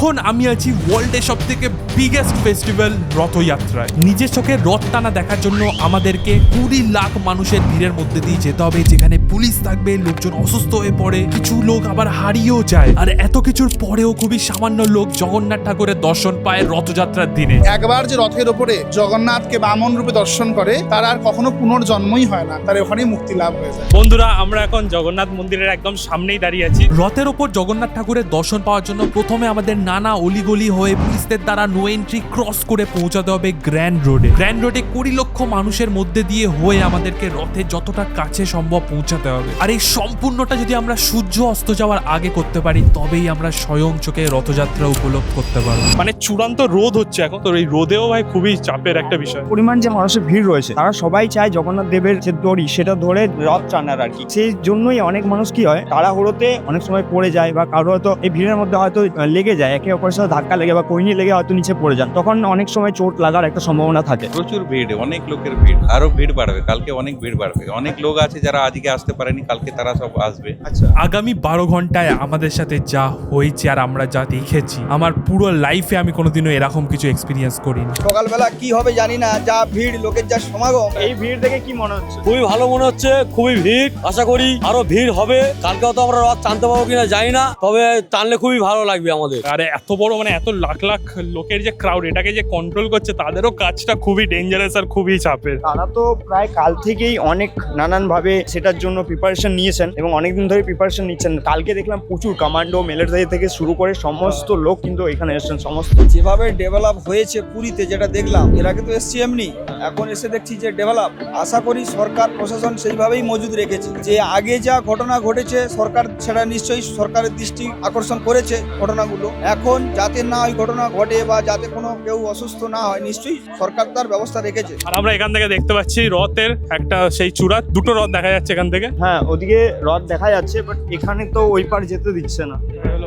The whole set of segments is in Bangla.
এখন আমি আছি ওয়ার্ল্ডের সব থেকে বিগেস্ট ফেস্টিভ্যাল রথযাত্রায়। নিজের চোখে রথ টানা দেখার জন্য আমাদেরকে 20 লাখ মানুষের ভিড়ের মধ্যে দিয়ে যেতে হবে, যেখানে পুলিশ থাকবে, লোকজন অসুস্থ হয়ে পড়ে, কিছু লোক আবার হারিয়েও যায়। আর এত কিছুর পরেও খুবই সামান্য লোক জগন্নাথ ঠাকুরের দর্শন পায় রথযাত্রার দিনে। একবার যে রথের ওপরে জগন্নাথকে বামন রূপে দর্শন করে তার আর কখনো পুনর্জন্মই হয় না, তার ওখানেই মুক্তি লাভ হয়ে যায়। বন্ধুরা, আমরা এখন জগন্নাথ মন্দিরের একদম সামনেই দাঁড়িয়ে আছি। রথের ওপর জগন্নাথ ঠাকুরের দর্শন পাওয়ার জন্য প্রথমে আমাদের নানা অলিগলি হয়ে পুলিশদের দ্বারা নো এন্ট্রি ক্রস করে পৌঁছাতে হবে গ্র্যান্ড রোডে। গ্র্যান্ড রোডে 20 লক্ষ মানুষের মধ্যে দিয়ে হয়ে আমাদেরকে রথের যতটা কাছে সম্ভব পৌঁছাতে হবে। আর এই সম্পূর্ণটা যদি আমরা সূর্য অস্ত যাওয়ার আগে করতে পারি, তবেই আমরা স্বয়ং চোখে রথযাত্রা উপলব্ধ করতে পারবো। মানে চূড়ান্ত রোদ হচ্ছে এখন, তো এই রোদেও ভাই খুবই চাপের একটা বিষয়। পরিমাণ যে মানুষের ভিড় রয়েছে, তারা সবাই চায় জগন্নাথ দেবের যে দড়ি সেটা ধরে রথ টানার আর কি। সেই জন্যই অনেক মানুষ কি হয়, তাড়াহুড়োতে অনেক সময় পড়ে যায় বা কারো হয়তো এই ভিড়ের মধ্যে হয়তো লেগে যায়, একে অপরের সাথে ধাক্কা লেগে বা কইনি লেগে হয়তো নিচে পড়ে যান, তখন অনেক সময় চোট লাগার একটা সম্ভাবনা থাকে। প্রচুর ভিড়, অনেক লোকের ভিড়, আরো ভিড় বাড়বে, কালকে অনেক ভিড় বাড়বে। অনেক লোক আছে যারা আজকে আসতে পারেনি, কালকে তারা সব আসবে। আচ্ছা, আগামী 12 ঘন্টায় আমাদের সাথে যা হয়েছে আর আমরা যা দেখেছি, আমার পুরো লাইফে আমি কোনোদিনও এরকম কিছু এক্সপিরিয়েন্স করিনি। সকালবেলা কি হবে জানি না, যা ভিড়, লোকের যা সমাগম। এই ভিড় দেখে কি মনে হচ্ছে? খুবই ভালো মনে হচ্ছে, খুবই ভিড়। আশা করি আরো ভিড় হবে। কালকেও তো আমরা রথ টানতে পারবো কিনা জানি না, তবে টানলে খুবই ভালো লাগবে আমাদের। আরে এত বড় মানে এত লাখ লাখ লোকের যে ক্রাউড, এটাকে যে কন্ট্রোল করছে, তাদেরও কাজটা খুবই ডেঞ্জারাস আর খুবই চাপের। তারা তো প্রায় কাল থেকেই অনেক নানান ভাবে সেটার জন্য প্রিপারেশন নিয়েছেন এবং অনেকদিন ধরে প্রিপারেশন নিচ্ছেন। কালকে দেখলাম প্রচুর কমান্ডো, মিলিটারি থেকে শুরু করে সমস্ত লোক কিন্তু এখানে এসেছেন। সমস্ত যেভাবে ডেভেলপ হয়েছে পুরীতে, যেটা দেখলাম, এর আগে তো এসছি এমনি, এখন এসে দেখছি যে ডেভেলপ। আশা করি সরকার প্রশাসন সেইভাবেই মজুদ রেখেছে, যে আগে যা ঘটনা ঘটেছে সরকার সেটা নিশ্চয়ই সরকারের দৃষ্টি আকর্ষণ করেছে ঘটনাগুলো। এখন যাতে না ওই ঘটনা ঘটে বা যাতে কোনো কেউ অসুস্থ না হয়, নিশ্চয়ই সরকার তার ব্যবস্থা রেখেছে। আর আমরা এখান থেকে দেখতে পাচ্ছি রথের একটা সেই চূড়া, দুটো রথ দেখা যাচ্ছে এখান থেকে। হ্যাঁ, ওদিকে রথ দেখা যাচ্ছে, বাট এখানে তো ওই পার যেতে দিচ্ছে না।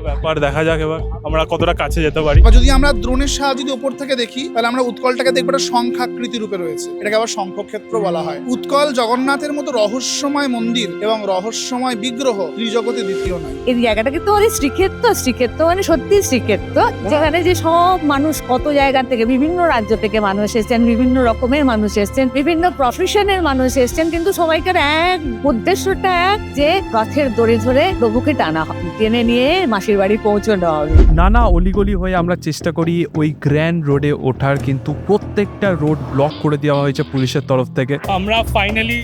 ব্যাপার, দেখা যাক এবার আমরা কতটা কাছে যেতে পারি। বা যদি আমরা দ্রোণের সাহায্যে যদি ওপর থেকে দেখি, তাহলে আমরা উৎকলটাকে দেখবো একটা শঙ্খাকৃতি রূপে রয়েছে। এটাকে আবার শঙ্খক্ষেত্র বলা হয়। উৎকল জগন্নাথের মতো রহস্যময় মন্দির এবং রহস্যময় বিগ্রহ ত্রিজগতে দ্বিতীয় নয়। এই জায়গাটাকে তো মানে শ্রীক্ষেত্র মানে সত্যি শ্রীক্ষেত্র, যেখানে যে সব মানুষ কত জায়গা থেকে, বিভিন্ন রাজ্য থেকে মানুষ এসেছেন, বিভিন্ন রকমের মানুষ এসেছেন, বিভিন্ন প্রফেশনের মানুষ এসেছেন, কিন্তু সবাইকার এক উদ্দেশ্যটা এক, যে রথের দড়ি ধরে প্রভুকে টানা হবে, টেনে নিয়ে মাসির বাড়ি পৌঁছানো হবে। নানা অলিগলি হয়ে আমরা চেষ্টা করি ওই গ্র্যান্ড রোডে ওঠার, কিন্তু প্রত্যেকটা রোড ব্লক করে দেওয়া হয়েছে পুলিশের তরফ থেকে। আমরা ফাইনালি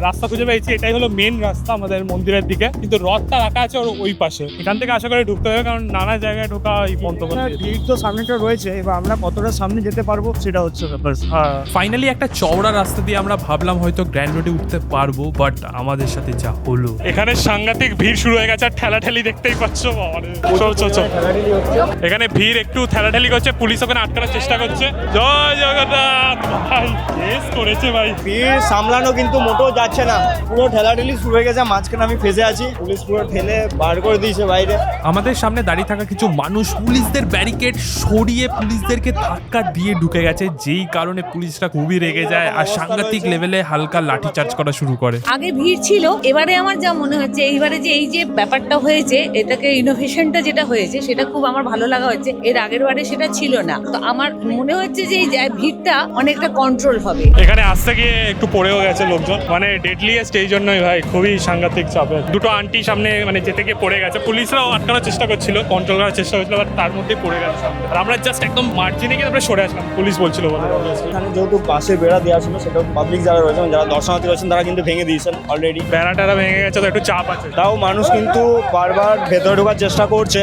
রাস্তা খুঁজে পেয়েছি। এটাই হলো মেন রাস্তা আমাদের মন্দিরের দিকে, কিন্তু রথটা রাখা আছে ওর ওই পাশে। এখান থেকে আশা করে ঢুকতে হবে, কারণ নানা জায়গায় ঢোকা এই বন্ধ করে দিয়েছে। ভিড় তো সামনেটা রয়েছে, এবার আমরা কতটা সামনে যেতে পারবো সেটা হচ্ছে ব্যাপার। হ্যাঁ, ফাইনালি একটা চওড়া রাস্তা দিয়ে আমরা ভাবলাম হয়তো গ্র্যান্ড রোডে উঠতে পারবো, বাট আমাদের সাথে যা হলো। এখানে সাংঘাতিক ভিড় শুরু হয়ে গেছে, আর ঠেলাঠেলি দেখতেই পাচ্ছ। এখানে ভিড় একটু ঠেলাঠেলি করছে, পুলিশ ওখানে আটকানোর চেষ্টা করছে। জয় জগন্নাথ। ভাই কেস করেছে ভাই। ভিড় সামলানো কিন্তু মোটেও যাচ্ছে না, পুরো ঠেলাঠেলি শুরু হয়ে গেছে। মাঝখানে আমি ফেসে আছি, পুলিশ পুরো ঠেলে বার করে দিয়েছে বাইরে। আমাদের সামনে দাঁড়িয়ে থাকা কিছু মানুষ পুলিশদের ব্যারিকেড সরিয়ে পুলিশদেরকে ধাক্কা দিয়ে ঢুকে গেছে, যেই কারণে পুলিশরা খুবই রেগে যায় আর সাংঘাতিক লেভেলে হালকা লাঠিচার্জ করা শুরু করে। আগে ভিড় ছিল, এবারে আমার যা মনে হচ্ছে, এইবারে যে এই যে ব্যাপারটা হয়েছে, এটাকে ইনোভেশনটা যেটা হয়েছে সেটা খুব আমার ভালো লাগা হচ্ছে। এর আগের বারে সেটা ছিল না, তো আমার মনে হচ্ছে যে এই ভিড়টা অনেকটা কন্ট্রোল হবে। এখানে আসতে গিয়ে একটু পড়েও গেছে লোকজন, মানে ডেডলিয়েস্ট এই জন্যই ভাই, খুবই সাংঘাতিক চাপের। দুটো আন্টি সামনে মানে যেতে গিয়ে পড়ে গেছে, পুলিশরাও আটকানোর চেষ্টা করছিল, কন্ট্রোল করার চেষ্টা করছিল, বাট তার মধ্যে পড়ে গেছে। আর আমরা জাস্ট একদম মার্জিনে গিয়ে তারপরে সরে আসলাম, পুলিশ বলছিল বলে। এখানে যেহেতু পাশে বেড়া দেওয়া ছিল, সেটা পাবলিক যারা রয়েছেন, যারা দর্শনার্থী রয়েছেন, তারা কিন্তু ভেঙে দিয়েছেন অলরেডি। বেড়াটারা ভেঙে গেছে, তো একটু চাপ আছে। তাও মানুষ কিন্তু বারবার ভেতরে ঢোকার চেষ্টা করছে,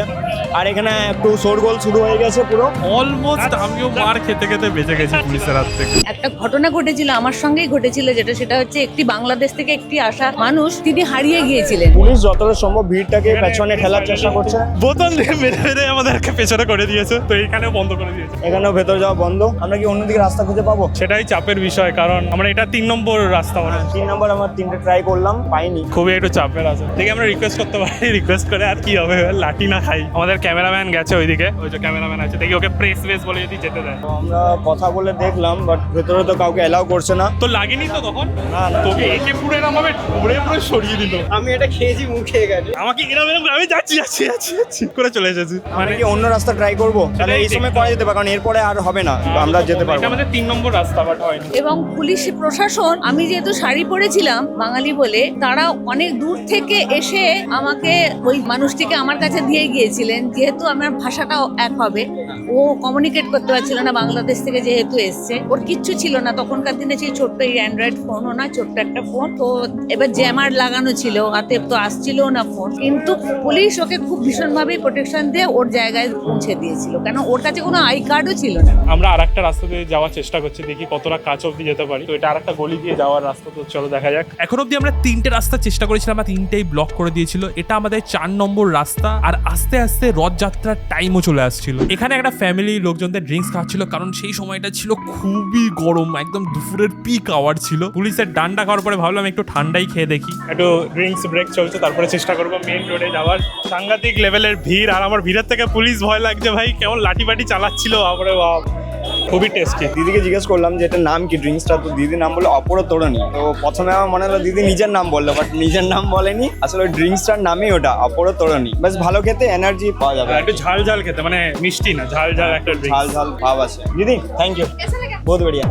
আর এখানে একটু শোরগোল শুরু হয়ে গেছে পুরো। অলমোস্ট আমিও মার খেতে খেতে বেঁচে গেছি পুলিশের হাত থেকে। একটা ঘটনা ঘটেছিল, আমার সঙ্গেই ঘটেছিল, সেটা হচ্ছে একটি বাংলাদেশ থেকে একটি আসা মানুষ, তিনি হারিয়ে গিয়েছিলেন। পুলিশ যতটা সম্ভব ভিড়টাকে পেছনে ঠেলার চেষ্টা করছে, বোতল দিয়ে মেরে মেরে আমাদেরকে পেছনে করে দিয়েছে, তো এখানেও বন্ধ করে দিয়েছে। এখানেও ভেতরে যাওয়া বন্ধ। আমরা কি অন্যদিকে রাস্তা খুঁজে পাবো? সেটাই চাপের বিষয়, কারণ আমরা এটা 3 নম্বর রাস্তা, মানে 3 নম্বর আমার 3টে ট্রাই করলাম, পাইনি। খুবই একটু চাপের আছে। দেখি আমরা রিকোয়েস্ট করতে পারি, রিকোয়েস্ট করে আর কি হবে, লাঠি না খাই। আমাদের ক্যামেরাম্যান গেছে ওইদিকে, ওই যে ক্যামেরাম্যান আছে, দেখি ওকে প্রেস বেস বলে যদি যেতে দেয়। তো আমরা কথা বলে দেখলাম, বাট ভেতরে তো কাউকে এলাও করছে না। তো লাগেনি তো তখন? না, না। তোকে একে পুরো এরকম ভাবে ধরে পুরো সরিয়ে দিল। আমি এটা খেয়েছি, মুখে গেছে। আমাকে এরকম এরকম আমি যাচ্ছি করে চলে এসেছি। মানে কি অন্য রাস্তা ট্রাই করবো? তাহলে এই সময় করা যেতে পারে, কারণ এরপরে আর হবে না, আমরা যেতে পারবো এটা না। আমাদের 3 নম্বর রাস্তা বাট হয়নি। এবং পুলিশ প্রশাসন, আমি যেহেতু শাড়ি পরেছিলাম বাঙালি বলে, তারা অনেক দূর থেকে এসে আমাকে ওই মানুষটিকে আমার কাছে দিয়ে গিয়েছিলেন, যেহেতু আমার ভাষাটাও এক হবে। ও কমিউনিকেট করতে পারছিল না, বাংলাদেশ থেকে যেহেতু এসছে, ওর কিচ্ছু ছিল না তখনকার দিনে, সেই ছোট্ট এই অ্যান্ড্রয়েড ফোনও না, ছোট্ট একটা ফোন। তো এবার জ্যামার লাগানো ছিল হাতে, তো আসছিল না ফোন, কিন্তু পুলিশ ওকে খুব ভীষণভাবে প্রোটেকশন দিয়ে ওর জায়গায় পৌঁছে দিয়েছিল, কেন ওর কাছে কোনো আই কার্ডও ছিল না। আমরা আরেকটা রাস্তা দিয়ে যাওয়ার চেষ্টা করছি, দেখি কতটা কাছ অব্দি যেতে পারি। তো এটা আরেকটা গলি দিয়ে যাওয়ার রাস্তা, তো চলো দেখা যাক। এখন অব্দি আমরা 3টে রাস্তা চেষ্টা করেছিলাম, আর 3টেই ব্লক করে দিয়েছিল। এটা আমাদের 4 নম্বর রাস্তা, আর আস্তে আস্তে রথযাত্রার টাইমও চলে আসছিল। এখানে একটা ফ্যামিলি লোকজনদের ড্রিঙ্কস খাওয়াচ্ছিল, কারণ সেই সময়টা ছিল খুবই গরম, একদম দুপুরের পিক আওয়ার ছিল। পুলিশের ডান্ডা খাওয়ার পরে ভাবলাম একটু ঠান্ডাই খেয়ে দেখি। একটু ড্রিঙ্কস ব্রেক চলছে, তারপরে চেষ্টা করবো মেইন রোডে যাওয়ার। সাংঘাতিক লেভেলের ভিড়, আর আমার ভিড়ের থেকে পুলিশ ভয় লাগছে ভাই, কেমন লাঠি বাটি চালাচ্ছিল। আমরা খুবই টেস্টি। দিদিকে জিজ্ঞেস করলাম যে এটার নাম কি ড্রিঙ্কসটা, তো দিদির নাম বললো অপরতরণী। তো প্রথমে আমার মনে হলো দিদি নিজের নাম বললো, বাট নিজের নাম বলেনি, আসলে ওই ড্রিঙ্কসটার নামই ওটা অপরতরণী। বেশ ভালো খেতে, এনার্জি পাওয়া যাবে। একটু ঝাল ঝাল খেতে, মানে মিষ্টি না, ঝাল ঝাল একটা ঝাল ড্রিঙ্কস ঝাল ভাব আছে। দিদি থ্যাংক ইউ, बहुत बढ़िया।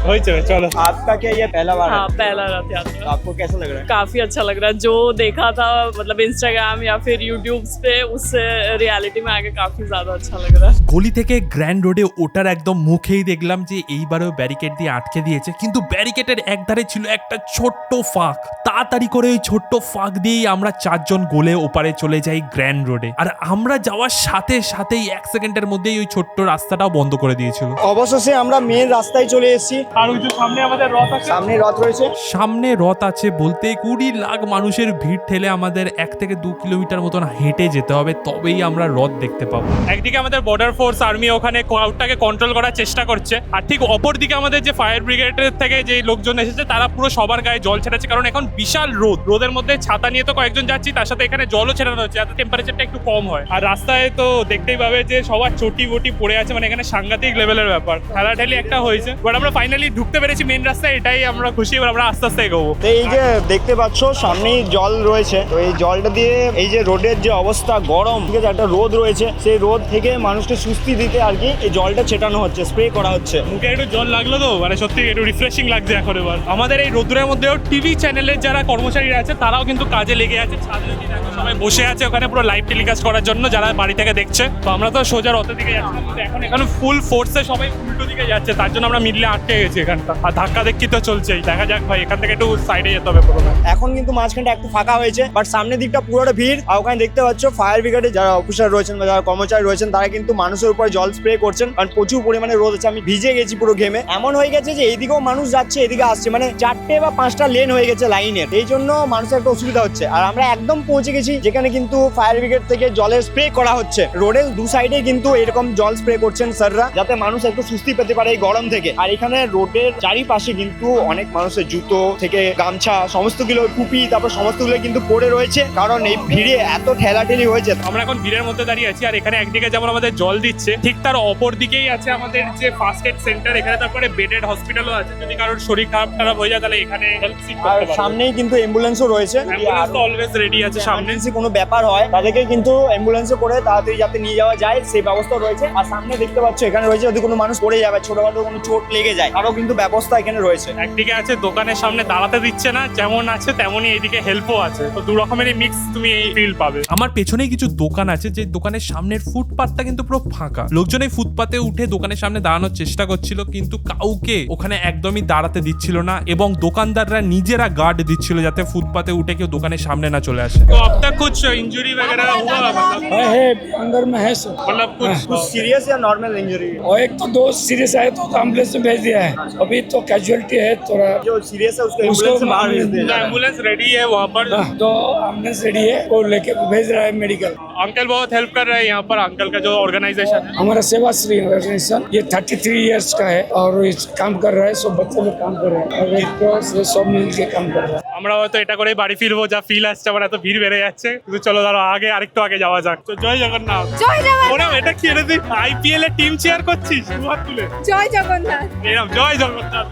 হয়েছে। চলো। आपका क्या ये पहला बार है? हाँ, पहला रथ यात्रा। तो आपको कैसा लग रहा है? काफी अच्छा लग रहा है, जो देखा था मतलब इंस्टाग्राम या फिर यूट्यूब पे, उससे रियलिटी में आके काफी ज्यादा अच्छा लग रहा है। গলি থেকে গ্র্যান্ড রোডে ওটার একদম মুখেই দেখলাম যে এইবারেও ব্যারিকেড দিয়ে আটকে দিয়েছে, কিন্তু ব্যারিকেডের একধারে ছিল একটা ছোট্ট ফাঁক। তাড়াতাড়ি করে ওই ছোট্ট ফাঁক দিয়েই আমরা 4 জন গোলে ওপারে চলে যাই গ্র্যান্ড রোডে। আর আমরা যাওয়ার সাথে সাথেই 1 সেকেন্ডের মধ্যেই ওই ছোট্ট রাস্তাটাও বন্ধ করে দিয়েছিল। অবশেষে আমরা মেন রাস্তায় চলে এসেছি, আর ওই যে সামনে আমাদের রথ আছে, সামনে রথ রয়েছে। সামনে রথ আছে বলতে 20 লাখ মানুষের ভিড় ঠেলে আমাদের 1 থেকে 2 কিলোমিটার মতন হেঁটে যেতে হবে, তবেই আমরা রথ দেখতে পাবো। একদিকে আমাদের বর্ডার ফোর্স আর্মি ওখানে ক্রাউডটাকে কন্ট্রোল করার চেষ্টা করছে, আর ঠিক অপর দিকে আমাদের যে ফায়ার ব্রিগেডের থেকে যে লোকজন এসেছে তারা পুরো সবার গায়ে জল ছেড়েছে, কারণ এখন বিশাল রোদের মধ্যে ছাতা নিয়ে তো কয়েকজন যাচ্ছি, তার সাথে এখানে জলও ছেড়ানো হচ্ছে যাতে টেম্পারেচারটা একটু কম হয়। আর রাস্তায় তো দেখতেই পাবে যে সবার চটি বটি পড়ে আছে, মানে এখানে সাংঘাতিক লেভেলের ব্যাপার, ঠেলাঠেলি একটা হয়েছে। বাট আমরা ফাইনালি ঢুকতে পেরেছি মেন রাস্তায়, এটাই আমরা খুশি। এবার আমরা আস্তে আস্তে এগোবো। তো এই যে দেখতে পাচ্ছ সামনেই জল রয়েছে, তো এই জলটা দিয়ে এই যে রোডের যে অবস্থা গরম, ঠিক আছে, একটা রোদ রয়েছে, সেই রোদ থেকে মানুষকে সুস্থি দিতে আর কি এই জলটা ছেটানো হচ্ছে, স্প্রে করা হচ্ছে। মুখে একটু জল লাগলো তো, মানে সত্যি একটু রিফ্রেশিং লাগছে এখন। এবার আমাদের এই রোদ্রের মধ্যেও টিভি চ্যানেলের যারা কর্মচারীরা আছে তারাও কিন্তু কাজে লেগে আছে, ছাদে সবাই বসে আছে ওখানে পুরো লাইভ টেলিকাস্ট করার জন্য, যারা বাড়ি থেকে দেখছে। তো আমরা তো সোজা রথের দিকে যাচ্ছিলাম, কিন্তু এখন এখানে ফুল ফোর্সে সবাই উল্টো দিকে যাচ্ছে, তার জন্য আমরা মিডলে আটকে গেছি এখানটা। আর ধাক্কা দেখি তো চলছেই, দেখা যাক ভাই, এখান থেকে একটু সাইডে যেতে হবে পুরোটা। এখন কিন্তু মাঝখানটা একটু ফাঁকা হয়েছে, বাট সামনের দিকটা পুরোটা ভিড়। আর ওখানে দেখতে পাচ্ছ ফায়ার ব্রিগেডের যারা অফিসার রয়েছেন বা যারা কর্মচারী রয়েছেন, তারা কিন্তু মানুষের উপরে জল স্প্রে করছেন, কারণ প্রচুর পরিমাণে রোদ আছে। আমি ভিজে গেছি পুরো ঘেমে, এমন হয়ে গেছে যে এইদিকেও মানুষ যাচ্ছে এদিকে আসছে, মানে 4টে বা 5টা লেন হয়ে গেছে লাইনের, এই জন্য মানুষের একটা অসুবিধা হচ্ছে। আর আমরা একদম পৌঁছে গেছি যেখানে কিন্তু ফায়ার ব্রিগেড থেকে জলের স্প্রে করা হচ্ছে। রোডের 2 সাইডে কিন্তু এরকম জল স্প্রে করছেন স্যাররা, যাতে মানুষ একটু সুস্থি পেতে পারে এই গরম থেকে। আর এখানে রোডের চারিপাশে কিন্তু অনেক মানুষের জুতো থেকে গামছা সমস্তগুলো, টুপি, তারপর সমস্তগুলো কিন্তু পড়ে রয়েছে, কারণ এই ভিড়ে এত ঠেলাঠেলি হয়েছে। আমরা এখন ভিড়ের মধ্যে দাঁড়িয়ে আছি, আর এখানে একদিকে যেমন আমাদের জল দিচ্ছে, ঠিক তার অপর দিকেই আছে আমাদের যে ফার্স্ট এড সেন্টার। এখানে তারপরে বেডেড হসপিটালও আছে, যদি কারোর শরীর খারাপ হয়ে যায় তাহলে এখানে হেল্প সিক আর করতে পারবে। সামনেই কিন্তু অ্যাম্বুলেন্সও রয়েছে, অ্যাম্বুলেন্স তো অলওয়েজ রেডি আছে সামনে। এমার্জেন্সি কোনো ব্যাপার হয় তাদেরকে কিন্তু অ্যাম্বুলেন্সে করে তাড়াতাড়ি যাতে নিয়ে যাওয়া যায় সেই ব্যবস্থা রয়েছে। আর সামনে দেখতে পাচ্ছ এখানে রয়েছে, যদি কোনো মানুষ পড়ে যাবে, ছোটখাটো কোনো চোট লেগে যায়, আরও কিন্তু ব্যবস্থা এখানে রয়েছে। একদিকে আছে দোকানের সামনে দাঁড়াতে দিচ্ছে না, যেমন আছে তেমনই এইদিকে হেল্পও আছে, তো 2 রকমেরই মিক্স তুমি এই ফিল পাবে। আমার পেছনেই কিছু দোকান আছে, যে দোকানের সামনের ফুটপাতটা কিন্তু পুরো ফাঁকা। লোকজন এই ফুটপাতে উঠে দোকানের সামনে দাঁড়ানোর চেষ্টা করছিল, কিন্তু কাউকে ওখানে একদমই দাঁড়াতে দিচ্ছিল না, এবং দোকানদাররা নিজেরা গার্ড দিচ্ছিল যাতে ফুটপাতে উঠে কেউ দোকানের সামনে না চলে আসে। तो अब तक कुछ इंजरी वगैरह हुआ मतलब है अंदर में है सर। कुछ सीरियस या नॉर्मल इंजरी? और एक तो 2 सीरियस आए तो एम्बुलेंस में भेज दिया है, अभी तो कैजुअलिटी है थोड़ा। जो सीरियस है उसको एम्बुलेंस से बाहर भेज दिया जा रहा है। एम्बुलेंस रेडी है वहाँ पर, तो एम्बुलेंस रेडी है और लेके भेज रहा है मेडिकल। अंकल बहुत हेल्प कर रहे हैं यहाँ पर, अंकल का जो ऑर्गेनाइजेशन है। हमारा सेवा श्री ऑर्गेनाइजेशन ये 33 इयर्स का है और ये काम कर रहा है, सब बच्चे लोग काम कर रहे हैं और रेड क्रॉस ये सब मिल के काम कर रहा है। আমরা হয়তো এটা করে বাড়ি ফিরবো, যা ফিল আসছে, আমার এত ভিড় বেড়ে যাচ্ছে। আছে, কিন্তু চলো দাঁড়া আগে আরেকটু আগে যাওয়া যাক। তো জয় জগন্নাথ। জয় জগন্নাথ। ওরা এটা কি রে, তুই আইপিএল এর টিম চেয়ার করছিস দুহাত তুলে? জয় জগন্নাথ। এরকম জয় জগন্নাথ।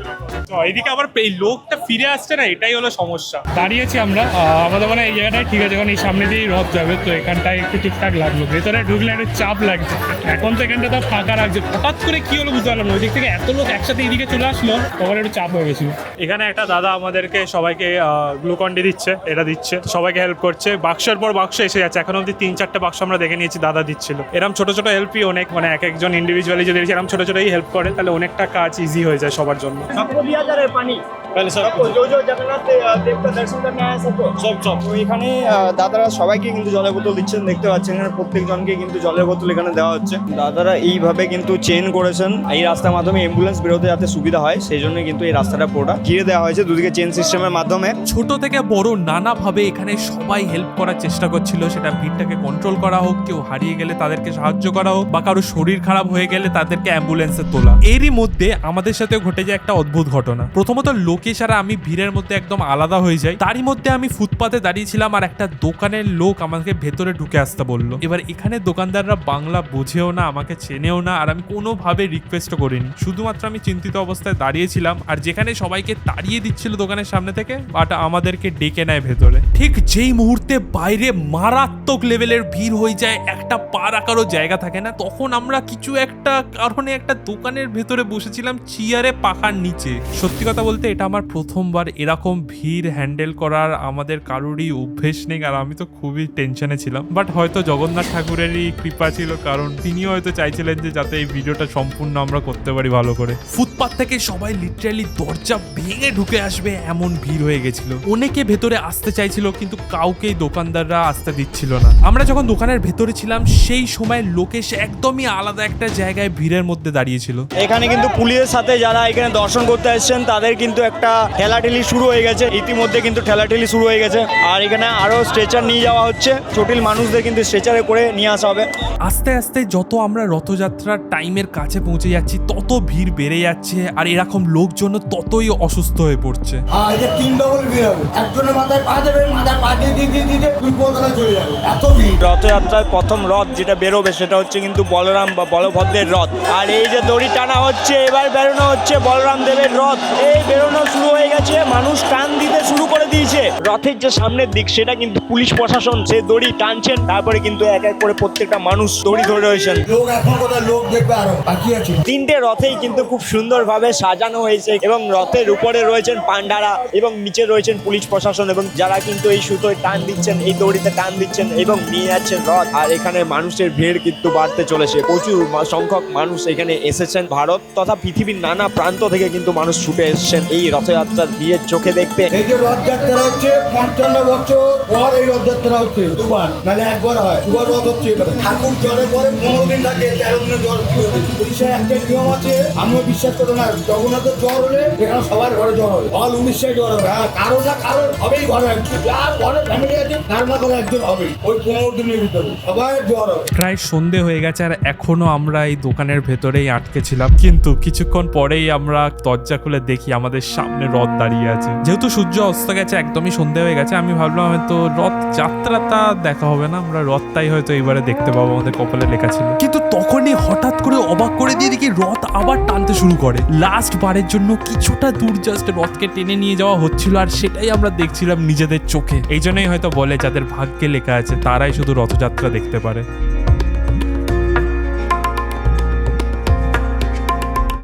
তো এদিকে আবার এই লোকটা ফিরে আসছে না, এটাই হলো সমস্যা। দাঁড়িয়েছি আমরা, আমাদের মানে এই জায়গাটাই ঠিক আছে, কারণ এই সামনে দিয়েই রথ যাবে, তো এখানটায় একটু ঠিকঠাক লাগলো। ভেতরে ঢুকলে একটু চাপ লাগছে। এখন তো এখানটা তো ফাঁকা রাখছে, হঠাৎ করে কি হলো বুঝতে পারলাম না। ওই দিক থেকে এত লোক একসাথে এইদিকে চলে আসলো, তখন একটু চাপ হয়ে গেছিল। এখানে একটা দাদা আমাদেরকে সবাইকে গ্লুকন ডি দিচ্ছে, এটা দিচ্ছে, সবাইকে হেল্প করছে। বাক্সের পর বাক্স এসে যাচ্ছে, এখন অব্দি 3-4টে বাক্স আমরা দেখে নিয়েছি দাদা দিচ্ছিল। এরকম ছোট ছোট হেল্পই অনেক, মানে এক একজন ইন্ডিভিজুয়ালি যদি এরকম ছোট ছোটই হেল্প করে তাহলে অনেকটা কাজ ইজি হয়ে যায় সবার জন্য। তো এখানে দাদারা সবাইকে কিন্তু জলের বোতল দিচ্ছেন, দেখতে পাচ্ছেন এখানে প্রত্যেকজনকে কিন্তু জলের বোতল এখানে দেওয়া হচ্ছে। দাদারা এইভাবে কিন্তু চেন করেছেন, এই রাস্তার মাধ্যমে অ্যাম্বুলেন্স বেরোতে যাতে সুবিধা হয় সেই জন্য কিন্তু এই রাস্তাটা পুরোটা ঘিরে দেওয়া হয়েছে দুদিকে চেন সিস্টেমের মাধ্যমে। ছোট থেকে বড় নানাভাবে এখানে সবাই হেল্প করার চেষ্টা করছিল, সেটা ভিড়টাকে কন্ট্রোল করা হোক, কেউ হারিয়ে গেলে তাদেরকে সাহায্য করা হোক, বা কারো শরীর খারাপ হয়ে গেলে তাদেরকে অ্যাম্বুলেন্সে তোলা। এরই মধ্যে আমাদের সাথে ঘটে যায় একটা অদ্ভুত ঘটনা। প্রথমত লোকে সারা আমি ভিড়ের মধ্যে একদম আলাদা হয়ে যাই, তারই মধ্যে আমি ফুটপাতে দাঁড়িয়েছিলাম আর একটা দোকানের লোক আমাকে ভেতরে ঢুকে আসতে বললো। এবার এখানে দোকানদাররা বাংলা বোঝেও না, আমাকে চেনেও না, আর আমি কোনোভাবে রিকোয়েস্টও করিনি, শুধুমাত্র আমি চিন্তিত অবস্থায় দাঁড়িয়েছিলাম। আর যেখানে সবাইকে তাড়িয়ে দিচ্ছিল দোকানের সামনে থেকে, বাট আমাদেরকে ডেকে নেয় ভেতরে। ঠিক যেই মুহূর্তে বাইরে মারাত্মক লেভেলের ভিড় হয়ে যায়, একটা পা রাখারও জায়গা থাকে না, তখন আমরা কিছু একটা কারণে একটা দোকানের ভেতরে বসেছিলাম চেয়ারে পাখার নিচে। সত্যি কথা বলতে এটা আমার প্রথমবার এরকম ভিড় হ্যান্ডেল করার, আমাদের কারোরই অভ্যেস নেই, আর আমি তো খুবই টেনশনে ছিলাম। বাট হয়তো জগন্নাথ ঠাকুরেরই কৃপা ছিল, কারণ তিনিও হয়তো চাইছিলেন যে যাতে এই ভিডিওটা সম্পূর্ণ আমরা করতে পারি ভালো করে। ফুটপাথ থেকে সবাই লিটারালি দরজা ভেঙে ঢুকে আসবে এমন ভিড় হয়ে গেছিল। অনেকে ভেতরে আসতে চাইছিল, কিন্তু কাউকেই দোকানদাররা আসতে দিচ্ছিল না। আমরা যখন দোকানের ভেতরে ছিলাম সেই সময় লোকেশ একদমই আলাদা একটা জায়গায় ভিড়ের মধ্যে দাঁড়িয়েছিল। এখানে কিন্তু পুলিশের সাথে যারা এখানে দর্শন করতে আসছেন তাদের কিন্তু একটা ঠেলাঠেলি শুরু হয়ে গেছে, ইতিমধ্যে কিন্তু ঠেলাঠেলি শুরু হয়ে গেছে। আর এখানে আরো স্ট্রেচার নিয়ে যাওয়া হচ্ছে, জটিল মানুষদের কিন্তু স্ট্রেচারে করে নিয়ে আসা হবে। আস্তে আস্তে যত আমরা রথযাত্রার টাইমের কাছে পৌঁছে যাচ্ছি তত ভিড় বেড়ে যাচ্ছে, আর এরকম লোকজন ততই অসুস্থ হয়ে পড়ছে। রথযাত্রার প্রথম রথ যেটা বেরোবে সেটা হচ্ছে কিন্তু বলরাম বা বলভদ্রের রথ। আর এই যে দড়ি টানা হচ্ছে, এবার বেরোনো হচ্ছে বলরাম দেবের রথ। এই বেরোনো শুরু হয়ে গেছে, মানুষ টান দিতে শুরু করে দিয়েছে। রথের যে সামনের দিক সেটা কিন্তু পুলিশ প্রশাসন সে দড়ি টানছেন, তারপরে কিন্তু এক এক করে প্রত্যেকটা মানুষ দড়ি ধরে রয়েছেন। তিনটে রথেই কিন্তু খুব সুন্দরভাবে সাজানো হয়েছে, এবং রথের উপরে রয়েছেন পান্ডারা এবং নিচে রয়েছেন পুলিশ প্রশাসন, এবং যারা কিন্তু এই সুতোয় টান দিচ্ছেন, এই দড়িতে টান দিচ্ছেন এবং নিয়ে যাচ্ছেন রথ। আর এখানে মানুষের ভিড় কিন্তু বাড়তে চলেছে, প্রচুর সংখ্যক মানুষ এখানে এসেছেন। ভারত তথা পৃথিবীর নানা প্রান্ত থেকে কিন্তু মানুষ ছুটে এসেছেন এই রথযাত্রার বিয়ের চোখে দেখতে। এই যে রথযাত্রা হচ্ছে 55 বছর পর এই রথযাত্রা হচ্ছে, দুবার মানে একবার হয়, দুবার রথ হচ্ছে। ঠাকুর জলে পরে 15 দিন থাকে, 13 দিনে জ্বর। উড়িষ্যায় একটা নিয়ম আছে, আমিও বিশ্বাস করো না, জগন্নাথের জ্বর হলে এখানে সবার ঘরে জ্বর হবে, অল উড়িষ্যায় জ্বর হবে। হ্যাঁ, কারো না কারো হবেই ঘরে একজন, যার ঘরে ফ্যামিলি আছে তার না করে একজন হবেই ওই 15 দিনের ভিতরে সবাই জ্বর হবে। প্রায় সন্ধে হয়ে গেছে আর এখনো আমরা এই দোকানের ভেতরেই আটকে ছিলাম, কিন্তু কিছুক্ষণ পরেই আমরা দরজা খুলে দেখি আমাদের সামনে রথ দাঁড়িয়ে আছে। যেহেতু সূর্য অস্ত গেছে, একদমই সন্ধে হয়ে গেছে, আমি ভাবলাম হয়তো রথ যাত্রাটা দেখা হবে না, আমরা রথটাই হয়তো এইবারে দেখতে পাবো, আমাদের কপালে লেখা ছিল। কিন্তু তখনই হঠাৎ করে অবাক করে দিয়ে দেখি রথ আবার টানতে শুরু করে। লাস্ট বারের জন্য কিছুটা দূর জাস্ট রথকে টেনে নিয়ে যাওয়া হচ্ছিল, আর সেটাই আমরা দেখছিলাম নিজেদের চোখে। এই জন্যই হয়তো বলে যাদের ভাগ্যে লেখা আছে তারাই শুধু রথযাত্রা দেখতে পারে।